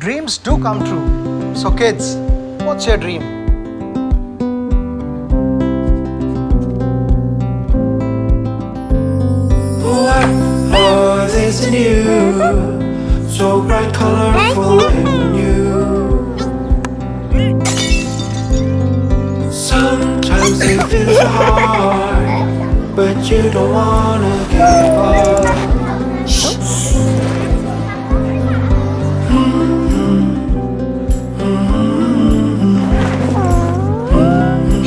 Dreams do come true. So kids, what's your dream? What are these new? So bright, colorful and new. Sometimes it feels so hard, but you don't wanna give up.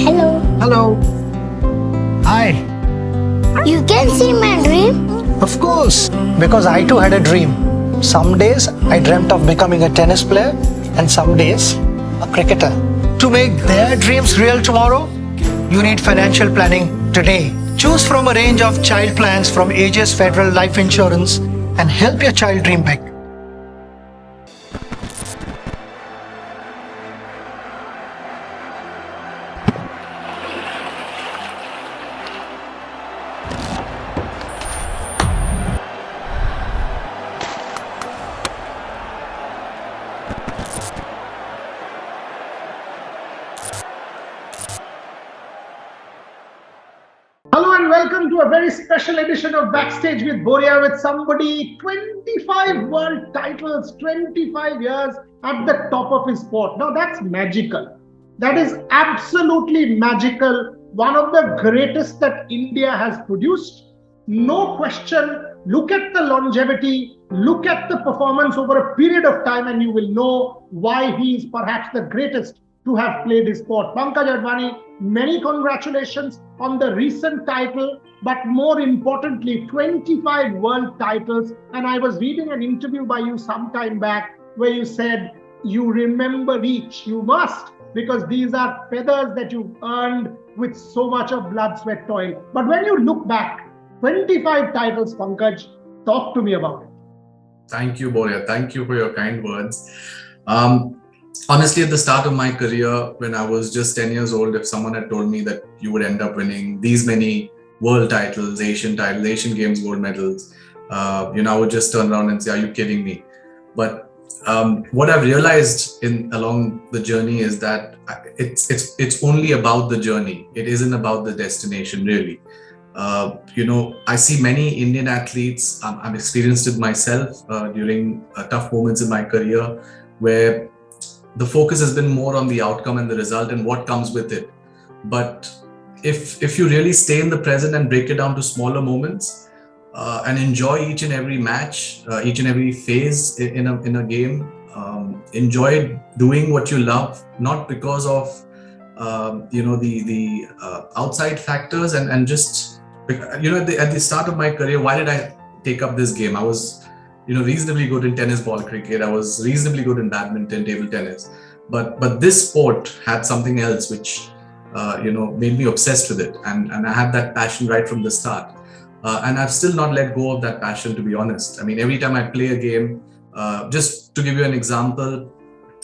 Hello. Hello. Hi. You can see my dream? Of course, because I too had a dream. Some days I dreamt of becoming a tennis player, and some days a cricketer. To make their dreams real tomorrow, you need financial planning today. Choose from a range of child plans from Aegis Federal Life Insurance and help your child dream big. Hello and welcome to a very special edition of Backstage with Boria with somebody 25 world titles, 25 years at the top of his sport. Now that's magical. That is absolutely magical. One of the greatest that India has produced. No question. Look at the longevity, look at the performance over a period of time, and you will know why he is perhaps the greatest to have played his sport. Pankaj Advani, many congratulations on the recent title, but more importantly, 25 world titles. And I was reading an interview by you some time back where you said you remember each. You must, because these are feathers that you've earned with so much of blood, sweat, toil. But when you look back, 25 titles, Pankaj, talk to me about it. Thank you, Boria. Thank you for your kind words. Honestly, at the start of my career, when I was just 10 years old, if someone had told me that you would end up winning these many world titles, Asian Games gold medals, I would just turn around and say, "Are you kidding me?" But what I've realized along the journey is that it's only about the journey. It isn't about the destination, really. I see many Indian athletes. I've experienced it myself during tough moments in my career, where the focus has been more on the outcome and the result and what comes with it. But if you really stay in the present and break it down to smaller moments and enjoy each and every match, each and every phase in a game, enjoy doing what you love, not because of the outside factors and just at the start of my career, why did I take up this game? I was reasonably good in tennis ball cricket. I was reasonably good in badminton, table tennis. But this sport had something else which, made me obsessed with it. And I had that passion right from the start. And I've still not let go of that passion, to be honest. I mean, every time I play a game, just to give you an example,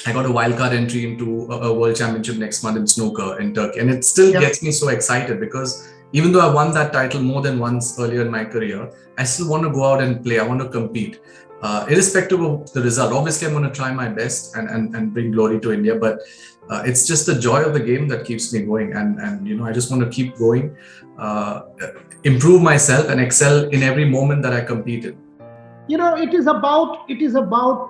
I got a wildcard entry into a world championship next month in snooker in Turkey. And it still gets me so excited because even though I won that title more than once earlier in my career, I still want to go out and play. I want to compete, irrespective of the result. Obviously, I'm going to try my best and bring glory to India, but it's just the joy of the game that keeps me going. And I just want to keep going, improve myself and excel in every moment that I compete in. It is about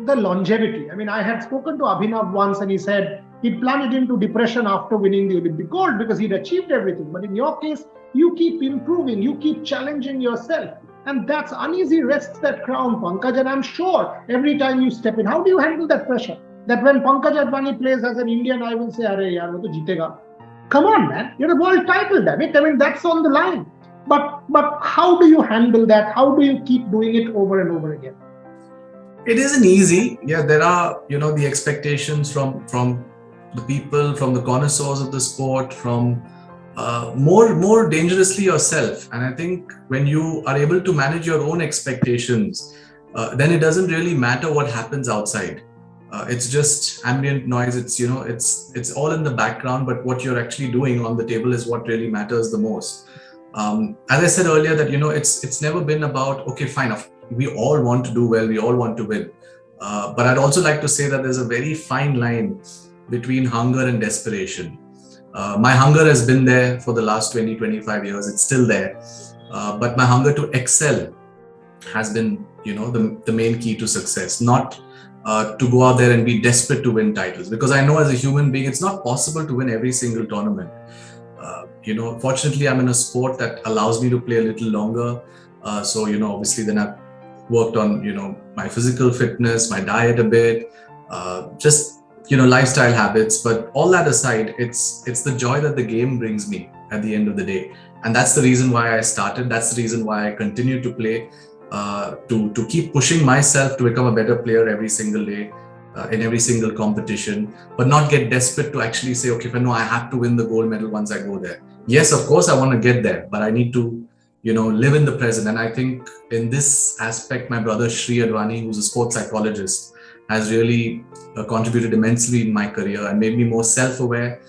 the longevity. I mean, I had spoken to Abhinav once and he said he'd plunged into depression after winning the Olympic gold because he'd achieved everything. But in your case, you keep improving, you keep challenging yourself. And that's uneasy rests that crown, Pankaj. And I'm sure every time you step in, how do you handle that pressure? That when Pankaj Advani plays as an Indian, I will say, "Arey yaar, wo to jeetega." Come on, man. You're a world title, damn it. I mean, that's on the line. But how do you handle that? How do you keep doing it over and over again? It isn't easy. Yeah, there are, the expectations from the people, from the connoisseurs of the sport, from more dangerously yourself. And I think when you are able to manage your own expectations, then it doesn't really matter what happens outside. It's just ambient noise. It's all in the background, but what you're actually doing on the table is what really matters the most. As I said earlier, that it's never been about, okay, fine, we all want to do well, we all want to win. But I'd also like to say that there's a very fine line between hunger and desperation. My hunger has been there for the last 20, 25 years. It's still there. But my hunger to excel has been, the main key to success, not to go out there and be desperate to win titles. Because I know as a human being, it's not possible to win every single tournament. Fortunately, I'm in a sport that allows me to play a little longer. So, obviously then I've worked on, my physical fitness, my diet a bit, just, lifestyle habits. But all that aside, it's the joy that the game brings me at the end of the day. And that's the reason why I started. That's the reason why I continue to play, to keep pushing myself to become a better player every single day, in every single competition, but not get desperate to actually say, okay, no, I have to win the gold medal once I go there. Yes, of course, I want to get there, but I need to, live in the present. And I think in this aspect, my brother Shri Advani, who's a sports psychologist, has really contributed immensely in my career and made me more self-aware,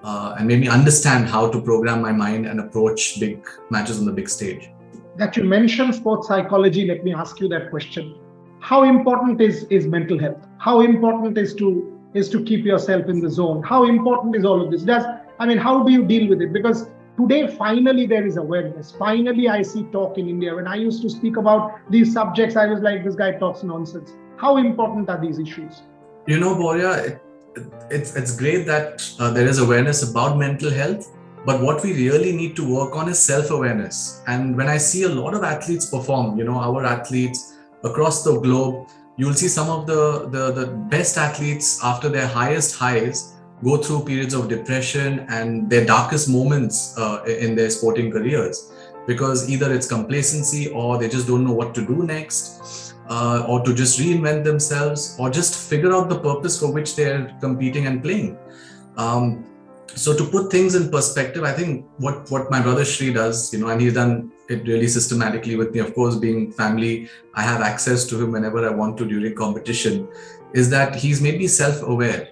and made me understand how to program my mind and approach big matches on the big stage. That you mentioned sports psychology, let me ask you that question. How important is mental health? How important is to keep yourself in the zone? How important is all of this? How do you deal with it? Because today, finally, there is awareness. Finally, I see talk in India. When I used to speak about these subjects, I was like, this guy talks nonsense. How important are these issues? Boria, it's great that there is awareness about mental health, but what we really need to work on is self-awareness. And when I see a lot of athletes perform, our athletes across the globe, you'll see some of the best athletes after their highest highs go through periods of depression and their darkest moments in their sporting careers, because either it's complacency or they just don't know what to do next, or to just reinvent themselves or just figure out the purpose for which they're competing and playing. So to put things in perspective, I think what my brother Shri does, and he's done it really systematically with me. Of course, being family, I have access to him whenever I want to during competition, is that he's made me self-aware,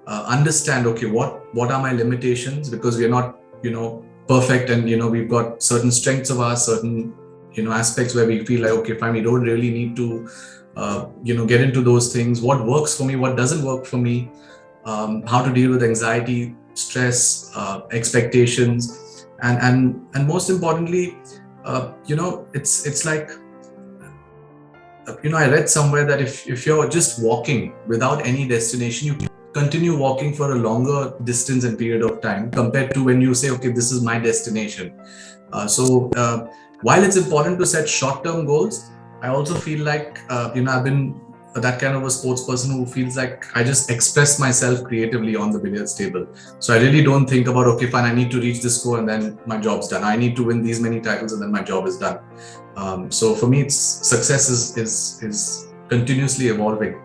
understand, okay, what are my limitations, because we're not, perfect, and, we've got certain strengths of ours, certain, aspects where we feel like, okay, fine, we don't really need to, get into those things. What works for me, what doesn't work for me, how to deal with anxiety, stress, expectations, and most importantly, it's like, I read somewhere that if you're just walking without any destination, you continue walking for a longer distance and period of time compared to when you say, okay, this is my destination. So while it's important to set short-term goals, I also feel like, I've been that kind of a sports person who feels like I just express myself creatively on the billiards table. So I really don't think about, okay, fine, I need to reach this score and then my job's done. I need to win these many titles and then my job is done. So for me, success is continuously evolving.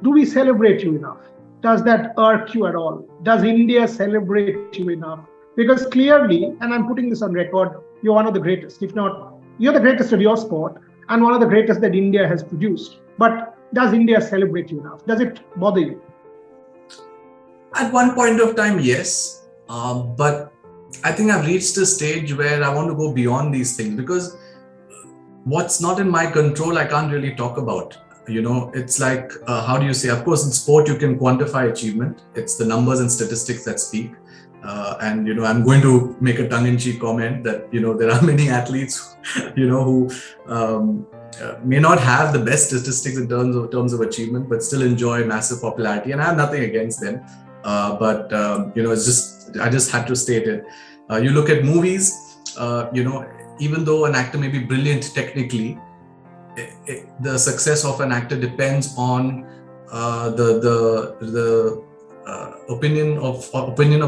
Do we celebrate you enough? Does that irk you at all? Does India celebrate you enough? Because clearly, and I'm putting this on record, you're one of the greatest. If not, you're the greatest of your sport and one of the greatest that India has produced. But does India celebrate you enough? Does it bother you? At one point of time, yes. But I think I've reached a stage where I want to go beyond these things, because what's not in my control, I can't really talk about. It's like, how do you say? Of course, in sport, you can quantify achievement. It's the numbers and statistics that speak. And, I'm going to make a tongue-in-cheek comment that, there are many athletes, who may not have the best statistics in terms of achievement, but still enjoy massive popularity. And I have nothing against them. But it's just, I just had to state it. You look at movies, even though an actor may be brilliant technically, the success of an actor depends on the opinion of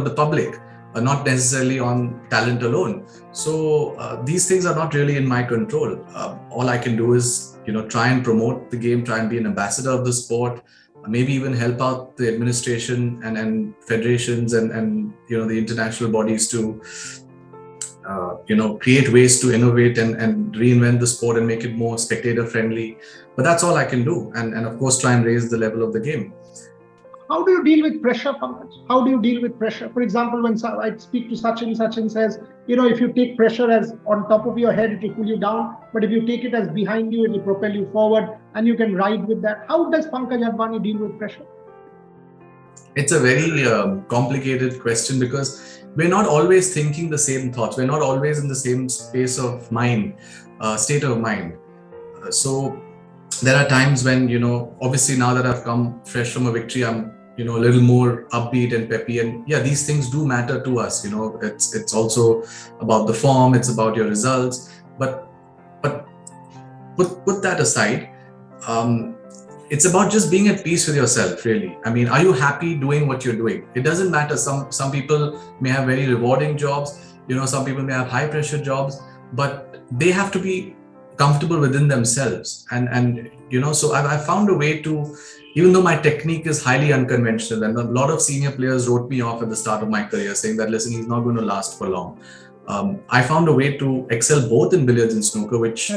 the public, not necessarily on talent alone. So these things are not really in my control. All I can do is, try and promote the game, try and be an ambassador of the sport, maybe even help out the administration and federations and the international bodies to create ways to innovate and reinvent the sport and make it more spectator friendly. But that's all I can do. And of course, try and raise the level of the game. How do you deal with pressure, Pankaj? How do you deal with pressure? For example, when I speak to Sachin, Sachin says, if you take pressure as on top of your head, it will pull you down. But if you take it as behind you, it will propel you forward and you can ride with that. How does Pankaj Advani deal with pressure? It's a very complicated question because we're not always thinking the same thoughts. We're not always in the same space of mind, state of mind. So there are times when, obviously now that I've come fresh from a victory, I'm, a little more upbeat and peppy. And yeah, these things do matter to us. It's also about the form, it's about your results. But put that aside. It's about just being at peace with yourself, really. I mean, are you happy doing what you're doing? It doesn't matter. Some people may have very rewarding jobs. Some people may have high pressure jobs, but they have to be comfortable within themselves. And so I found a way to, even though my technique is highly unconventional, and a lot of senior players wrote me off at the start of my career saying that, listen, he's not going to last for long. I found a way to excel both in billiards and snooker, which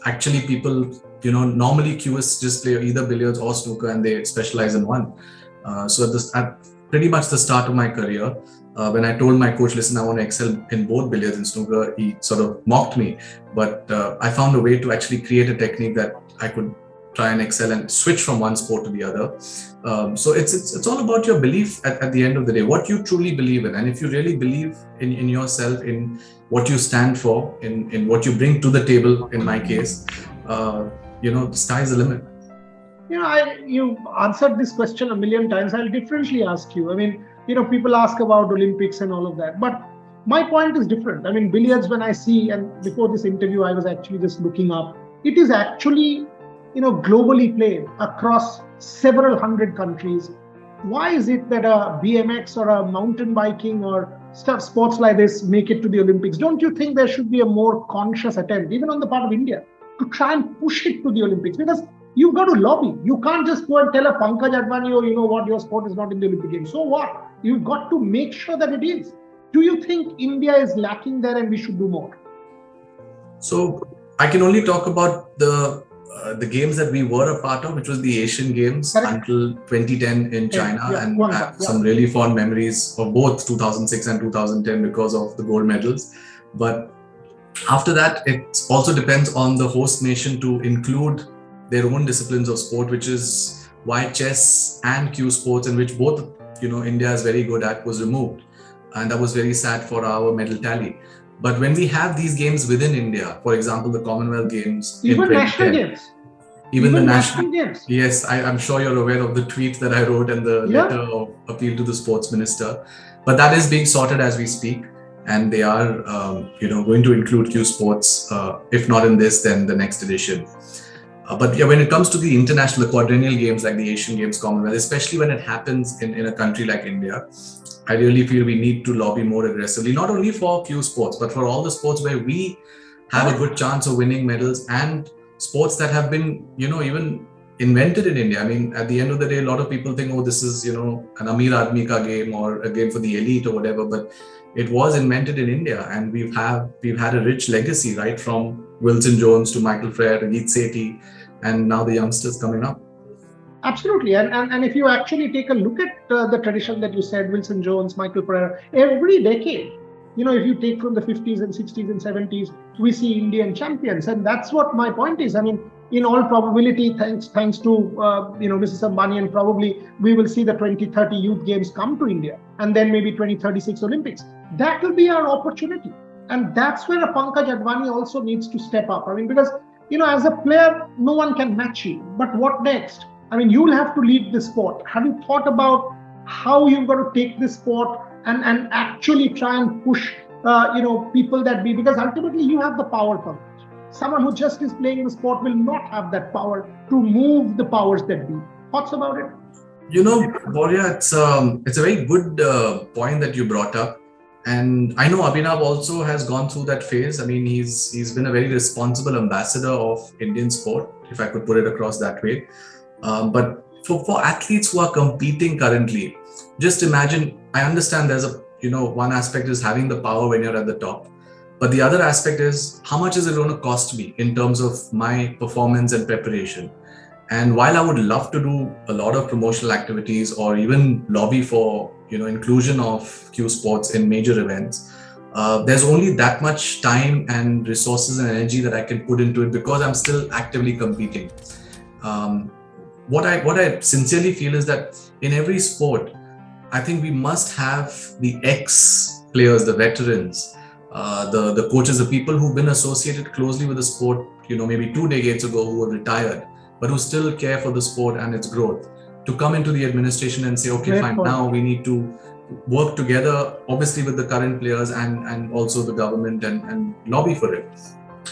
actually people, normally cueists just play either billiards or snooker and they specialize in one. So at pretty much the start of my career, when I told my coach, listen, I want to excel in both billiards and snooker, he sort of mocked me. But I found a way to actually create a technique that I could try and excel and switch from one sport to the other. So it's all about your belief at the end of the day, what you truly believe in. And if you really believe in yourself, in what you stand for, in what you bring to the table, in my case, the sky's the limit. You answered this question a million times. I'll differently ask you. I mean, people ask about Olympics and all of that, but my point is different. I mean, billiards, when I see, and before this interview, I was actually just looking up, it is actually, globally played across several hundred countries. Why is it that a BMX or a mountain biking or sports like this make it to the Olympics? Don't you think there should be a more conscious attempt, even on the part of India, to try and push it to the Olympics? Because you've got to lobby. You can't just go and tell a Pankaj Advani, what, your sport is not in the Olympic Games. So what? You've got to make sure that it is. Do you think India is lacking there and we should do more? So I can only talk about the games that we were a part of, which was the Asian Games until 2010 in China. And I have some really fond memories of both 2006 and 2010 because of the gold medals. But after that, it also depends on the host nation to include their own disciplines of sport, which is why chess and cue sports, in which both, India is very good at, was removed. And that was very sad for our medal tally. But when we have these games within India, for example, the Commonwealth Games, even national games, even the national games. Yes, I'm sure you're aware of the tweet that I wrote and the letter of appeal to the sports minister. But that is being sorted as we speak. And they are, going to include cue sports. If not in this, then the next edition. But when it comes to the international, the quadrennial games like the Asian Games, Commonwealth, especially when it happens in a country like India, I really feel we need to lobby more aggressively, not only for cue sports, but for all the sports where we have a good chance of winning medals, and sports that have been, even invented in India. I mean, at the end of the day, a lot of people think, oh, this is, an Amir Admi ka game or a game for the elite or whatever, but it was invented in India, and we've had a rich legacy, right, from Wilson Jones to Michael Frere, Geet Sethi, and now the youngsters coming up. Absolutely. And if you actually take a look at the tradition that you said, Wilson Jones, Michael Frere, every decade, if you take from the 50s and 60s and 70s, we see Indian champions. And that's what my point is. I mean, in all probability, thanks to, Mrs. Ambani, and probably we will see the 2030 Youth Games come to India, and then maybe 2036 Olympics. That will be our opportunity. And that's where a Pankaj Advani also needs to step up. I mean, because, as a player, no one can match you. But what next? I mean, you'll have to lead the sport. Have you thought about how you've got to take this sport and actually try and push, people that be, because ultimately you have the power, Pankaj. Someone who just is playing the sport will not have that power to move the powers that be. Thoughts about it? Boria, it's a very good point that you brought up. And I know Abhinav also has gone through that phase. I mean, he's been a very responsible ambassador of Indian sport, if I could put it across that way. But for athletes who are competing currently, just imagine, I understand there's one aspect is having the power when you're at the top. But the other aspect is, how much is it going to cost me in terms of my performance and preparation? And while I would love to do a lot of promotional activities or even lobby for inclusion of Q Sports in major events, there's only that much time and resources and energy that I can put into it because I'm still actively competing. What I sincerely feel is that in every sport, I think we must have the ex-players, the veterans, the coaches, the people who've been associated closely with the sport, maybe 2 decades ago, who have retired, but who still care for the sport and its growth, to come into the administration and say, okay, Great fine, point. now we need to work together, obviously with the current players and also the government and lobby for it.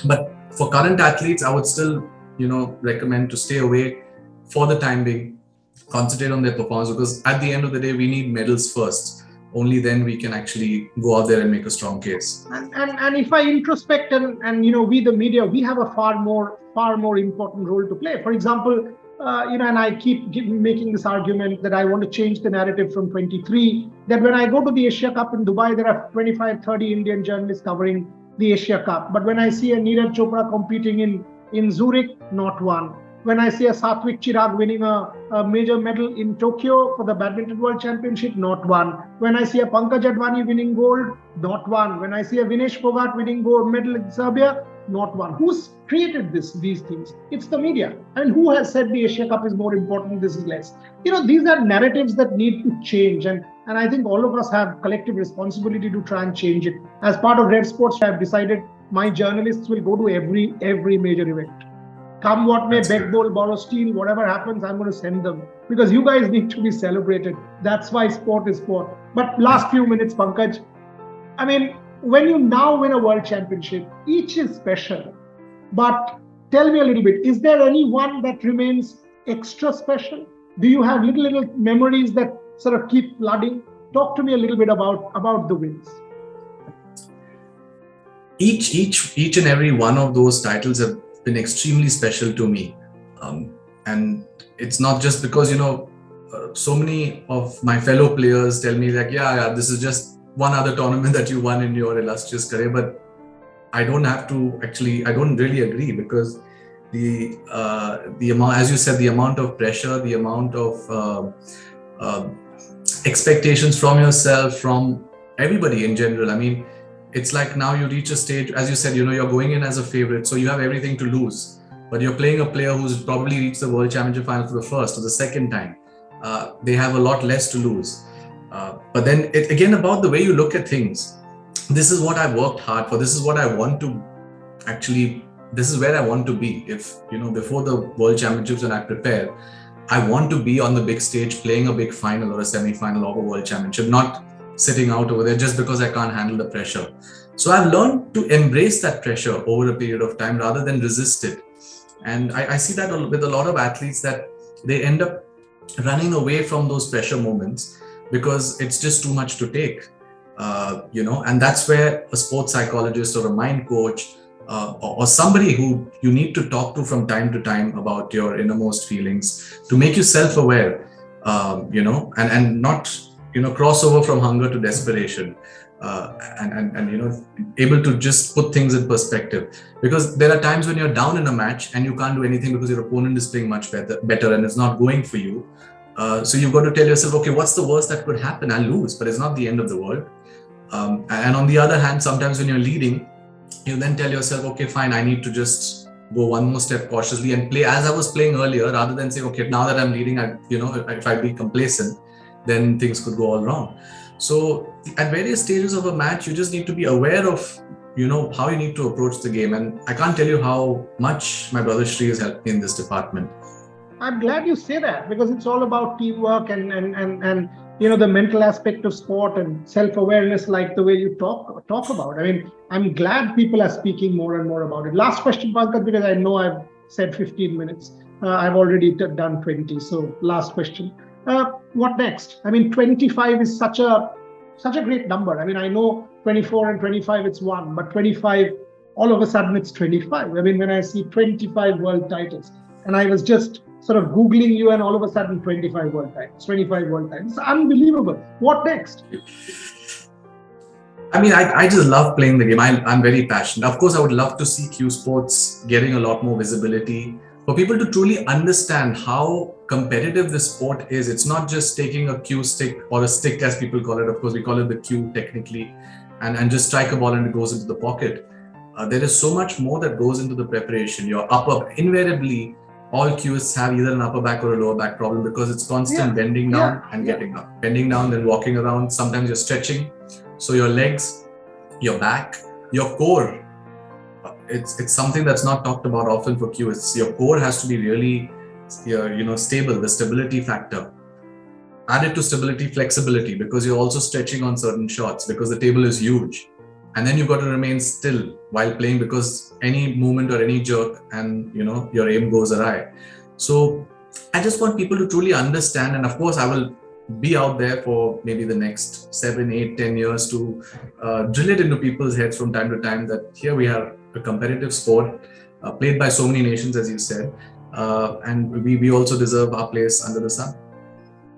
But for current athletes, I would still, recommend to stay away for the time being, concentrate on their performance, because at the end of the day, we need medals first. Only then we can actually go out there and make a strong case. And if I introspect and we the media, we have a far more important role to play. For example, and I keep making this argument that I want to change the narrative from 23, that when I go to the Asia Cup in Dubai, there are 25, 30 Indian journalists covering the Asia Cup. But when I see a Neeraj Chopra competing in Zurich, not one. When I see a Satwik Chirag winning a major medal in Tokyo for the Badminton World Championship, not one. When I see a Pankaj Advani winning gold, not one. When I see a Vinesh Phogat winning gold medal in Serbia, not one. Who's created these things? It's the media. And who has said the Asia Cup is more important, this is less? These are narratives that need to change. And I think all of us have collective responsibility to try and change it. As part of Rev Sports, I have decided my journalists will go to every major event. Come what may, beg, bowl, borrow, steal, whatever happens, I'm going to send them. Because you guys need to be celebrated. That's why sport is sport. But last few minutes, Pankaj, I mean, when you now win a world championship, each is special. But tell me a little bit, is there any one that remains extra special? Do you have little memories that sort of keep flooding? Talk to me a little bit about the wins. Each and every one of those titles have been extremely special to me, and it's not just because so many of my fellow players tell me like, yeah, this is just one other tournament that you won in your illustrious career, but I don't really agree, because the amount, as you said, the amount of pressure, the amount of expectations from yourself, from everybody in general. I mean, it's like now you reach a stage, as you said, you're going in as a favorite, so you have everything to lose. But you're playing a player who's probably reached the World Championship final for the first or the second time. They have a lot less to lose. But then it's again about the way you look at things. This is what I've worked hard for. This is what I want to this is where I want to be. If, before the World Championships, when I prepare, I want to be on the big stage playing a big final or a semi-final of a World Championship, not sitting out over there just because I can't handle the pressure. So I've learned to embrace that pressure over a period of time rather than resist it. And I see that with a lot of athletes, that they end up running away from those pressure moments because it's just too much to take, and that's where a sports psychologist or a mind coach or somebody who you need to talk to from time to time about your innermost feelings to make you self-aware, and not cross over from hunger to desperation, and able to just put things in perspective. Because there are times when you're down in a match and you can't do anything because your opponent is playing much better and it's not going for you. So you've got to tell yourself, okay, what's the worst that could happen? I'll lose, but it's not the end of the world. And on the other hand, sometimes when you're leading, you then tell yourself, okay, fine, I need to just go one more step cautiously and play as I was playing earlier, rather than saying, okay, now that I'm leading, if I be complacent, then things could go all wrong. So at various stages of a match, you just need to be aware of, how you need to approach the game. And I can't tell you how much my brother Shri has helped me in this department. I'm glad you say that, because it's all about teamwork and the mental aspect of sport and self-awareness, like the way you talk about. I mean, I'm glad people are speaking more and more about it. Last question, Pankaj, because I know I've said 15 minutes. I've already done 20. So last question. What next? I mean, 25 is such a great number. I mean, I know 24 and 25, it's one, but 25, all of a sudden it's 25. I mean, when I see 25 world titles, and I was just sort of Googling you, and all of a sudden 25 world titles. It's unbelievable. What next? I mean, I just love playing the game. I'm very passionate. Of course, I would love to see Q Sports getting a lot more visibility. for people to truly understand how competitive this sport is. It's not just taking a cue stick or a stick, as people call it. Of course, we call it the cue technically, and just strike a ball and it goes into the pocket. There is so much more that goes into the preparation. Your upper, invariably, all cueists have either an upper back or a lower back problem because it's constant bending down and getting up. Bending down, then walking around. Sometimes you're stretching. So your legs, your back, your core, it's something that's not talked about often for cueists. Your core has to be really stable, the stability factor. Added to stability, flexibility, because you're also stretching on certain shots because the table is huge. And then you've got to remain still while playing because any movement or any jerk and your aim goes awry. So I just want people to truly understand, and of course I will be out there for maybe the next 7, 8, 10 years to drill it into people's heads from time to time that here we have a competitive sport played by so many nations, as you said, and we also deserve our place under the sun.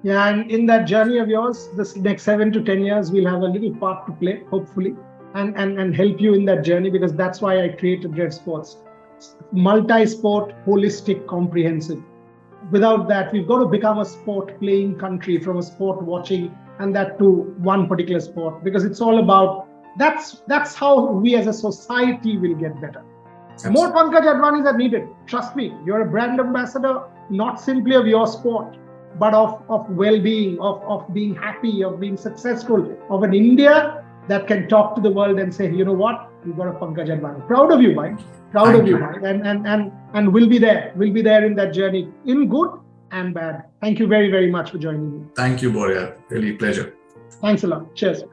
Yeah, and in that journey of yours, this next 7 to 10 years, we'll have a little part to play, hopefully, and help you in that journey, because that's why I created Rev Sports. Multi-sport, holistic, comprehensive. Without that, we've got to become a sport playing country from a sport watching, and that to one particular sport, because it's all about, that's how we as a society will get better. Absolutely. More Pankaj Advanis are needed. Trust me, you're a brand ambassador, not simply of your sport, but of well-being, of being happy, of being successful, of an India that can talk to the world and say, you know what, we've got a Pankaj Advani. Proud of you, Mike. Proud of you, Mike. And we'll be there. We'll be there in that journey, in good and bad. Thank you very, very much for joining me. Thank you, Boria. Really a pleasure. Thanks a lot. Cheers.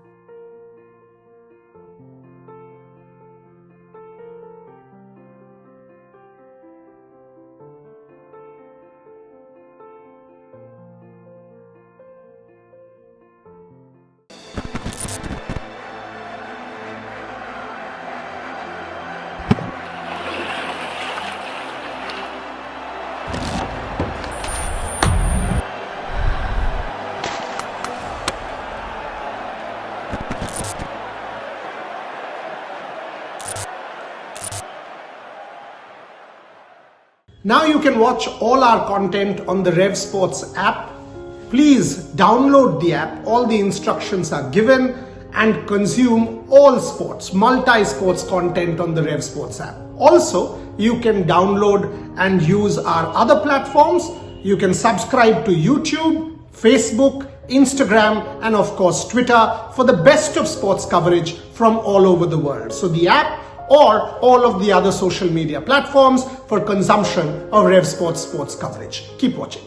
Now you can watch all our content on the Rev Sports app. Please download the app. All the instructions are given, and consume all sports, multi-sports content on the Rev Sports app. Also, you can download and use our other platforms. You can subscribe to YouTube, Facebook, Instagram, and of course Twitter for the best of sports coverage from all over the world. So the app or all of the other social media platforms for consumption of Rev Sports sports coverage. Keep watching.